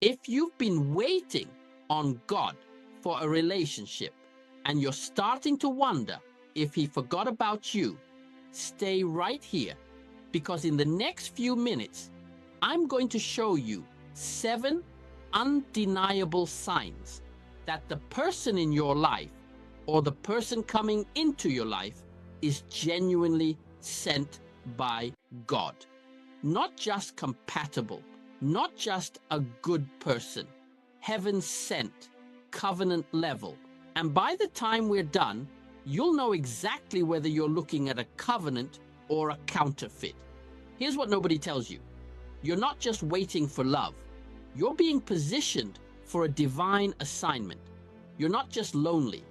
If you've been waiting on God for a relationship and you're starting to wonder if He forgot about you, stay right here, because in the next few minutes, I'm going to show you 7 undeniable signs that the person in your life or the person coming into your life is genuinely sent by God. Not just compatible, not just a good person, heaven sent, covenant level. And by the time we're done, you'll know exactly whether you're looking at a covenant or a counterfeit. Here's what nobody tells you. You're not just waiting for love. You're being positioned for a divine assignment. You're not just lonely.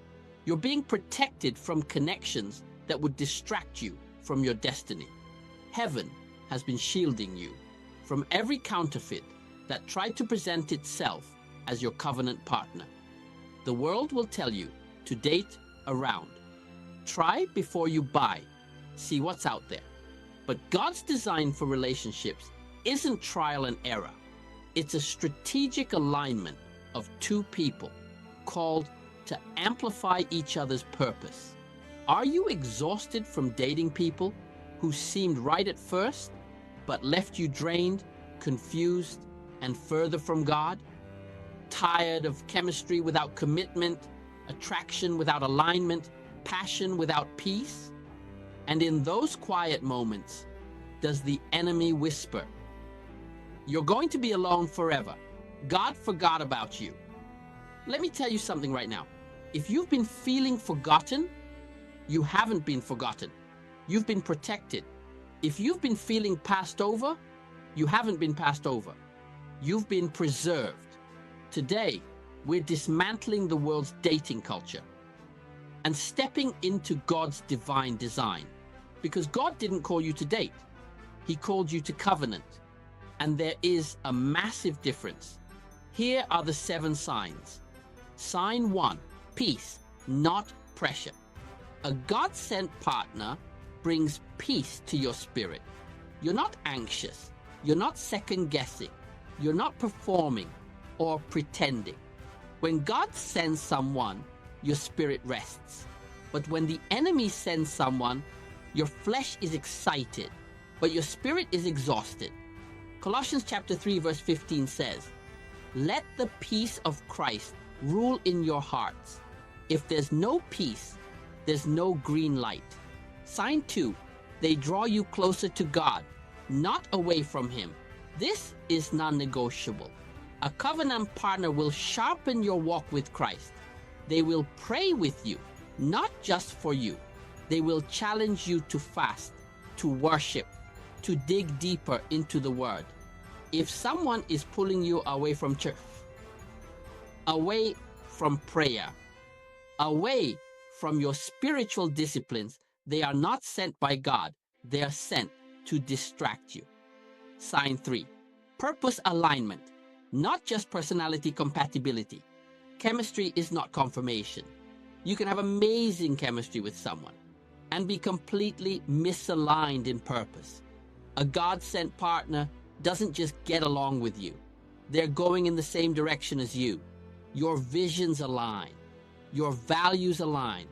You're being protected from connections that would distract you from your destiny. Heaven has been shielding you from every counterfeit that tried to present itself as your covenant partner. The world will tell you to date around. Try before you buy. See what's out there. But God's design for relationships isn't trial and error. It's a strategic alignment of 2 people called to amplify each other's purpose. Are you exhausted from dating people who seemed right at first, but left you drained, confused, and further from God? Tired of chemistry without commitment, attraction without alignment, passion without peace? And in those quiet moments, does the enemy whisper, "You're going to be alone forever. God forgot about you." Let me tell you something right now. If you've been feeling forgotten, you haven't been forgotten. You've been protected. If you've been feeling passed over, you haven't been passed over. You've been preserved. Today, we're dismantling the world's dating culture and stepping into God's divine design. Because God didn't call you to date. He called you to covenant. And there is a massive difference. Here are the 7 signs. Sign 1, peace, not pressure. A God-sent partner brings peace to your spirit. You're not anxious. You're not second-guessing. You're not performing or pretending. When God sends someone, your spirit rests. But when the enemy sends someone, your flesh is excited, but your spirit is exhausted. Colossians chapter 3, verse 15 says, "Let the peace of Christ rule in your hearts." If there's no peace, there's no green light. Sign 2, they draw you closer to God, not away from Him. This is non-negotiable. A covenant partner will sharpen your walk with Christ. They will pray with you, not just for you. They will challenge you to fast, to worship, to dig deeper into the Word. If someone is pulling you away from church, away from prayer, away from your spiritual disciplines, they are not sent by God. They are sent to distract you. Sign 3, purpose alignment, not just personality compatibility. Chemistry is not confirmation. You can have amazing chemistry with someone and be completely misaligned in purpose. A God-sent partner doesn't just get along with you. They're going in the same direction as you. Your visions align. Your values align.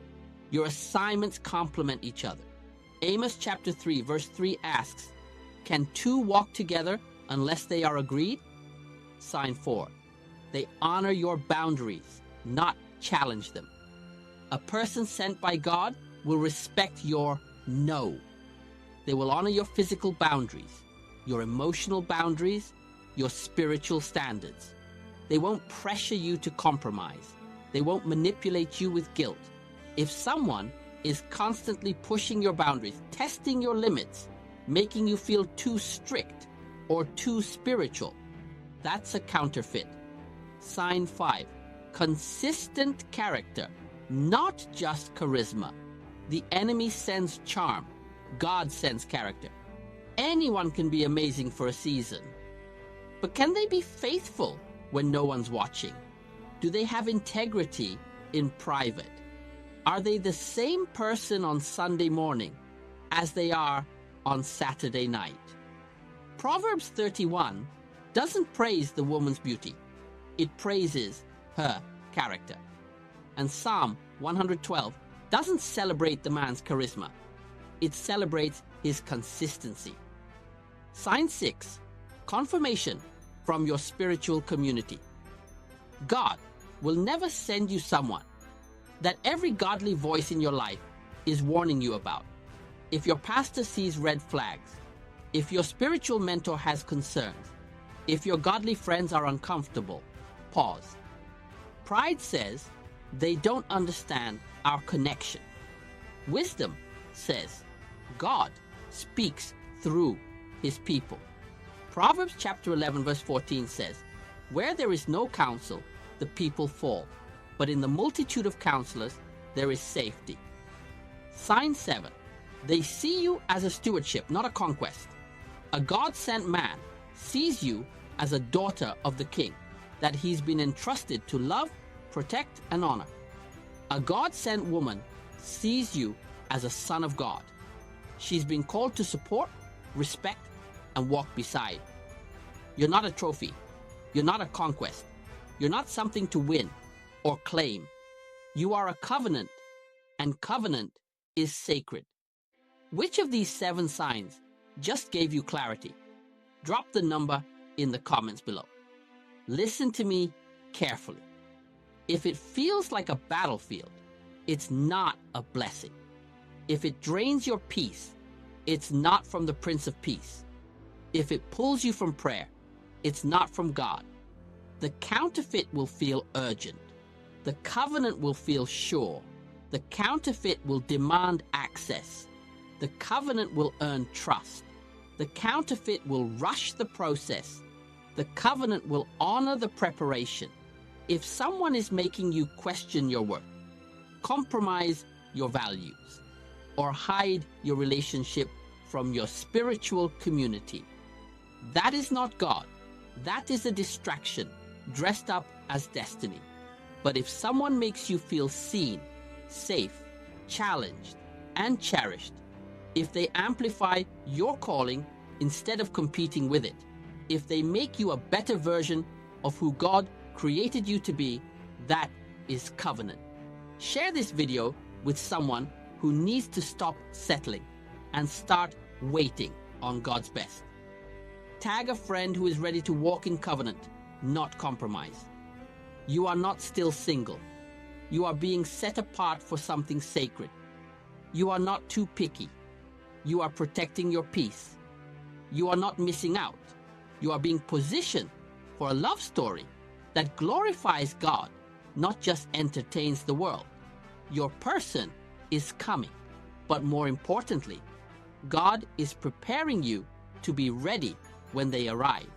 Your assignments complement each other. Amos chapter 3, verse 3 asks, "Can 2 walk together unless they are agreed?" Sign 4, they honor your boundaries, not challenge them. A person sent by God will respect your no. They will honor your physical boundaries, your emotional boundaries, your spiritual standards. They won't pressure you to compromise. They won't manipulate you with guilt. If someone is constantly pushing your boundaries, testing your limits, making you feel too strict or too spiritual, that's a counterfeit. Sign 5, consistent character, not just charisma. The enemy sends charm. God sends character. Anyone can be amazing for a season. But can they be faithful when no one's watching? Do they have integrity in private? Are they the same person on Sunday morning as they are on Saturday night? Proverbs 31 doesn't praise the woman's beauty. It praises her character. And Psalm 112 doesn't celebrate the man's charisma. It celebrates his consistency. Sign 6, confirmation from your spiritual community. God will never send you someone that every godly voice in your life is warning you about. If your pastor sees red flags, if your spiritual mentor has concerns, if your godly friends are uncomfortable, pause. Pride says they don't understand our connection. Wisdom says God speaks through his people. Proverbs chapter 11 verse 14 says, "Where there is no counsel, the people fall, but in the multitude of counselors there is safety." Sign 7, they see you as a stewardship, not a conquest. A God-sent man sees you as a daughter of the king that he's been entrusted to love, protect, and honor. A God-sent woman sees you as a son of God. She's been called to support, respect, and walk beside. You're not a trophy. You're not a conquest. You're not something to win or claim. You are a covenant, and covenant is sacred. Which of these 7 signs just gave you clarity? Drop the number in the comments below. Listen to me carefully. If it feels like a battlefield, it's not a blessing. If it drains your peace, it's not from the Prince of Peace. If it pulls you from prayer, it's not from God. The counterfeit will feel urgent. The covenant will feel sure. The counterfeit will demand access. The covenant will earn trust. The counterfeit will rush the process. The covenant will honor the preparation. If someone is making you question your worth, compromise your values, or hide your relationship from your spiritual community, that is not God. That is a distraction dressed up as destiny. But if someone makes you feel seen, safe, challenged, and cherished, if they amplify your calling instead of competing with it, if they make you a better version of who God created you to be, that is covenant. Share this video with someone who needs to stop settling and start waiting on God's best. Tag a friend who is ready to walk in covenant, not compromise. You are not still single. You are being set apart for something sacred. You are not too picky. You are protecting your peace. You are not missing out. You are being positioned for a love story that glorifies God, not just entertains the world. Your person is coming, but more importantly, God is preparing you to be ready when they arrive.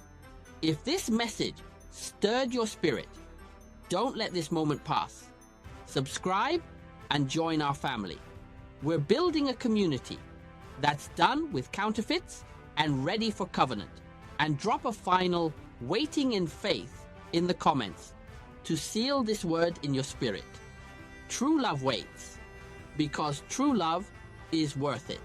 If this message stirred your spirit, don't let this moment pass. Subscribe and join our family. We're building a community that's done with counterfeits and ready for covenant. And drop a final waiting in faith in the comments to seal this word in your spirit. True love waits, because true love is worth it.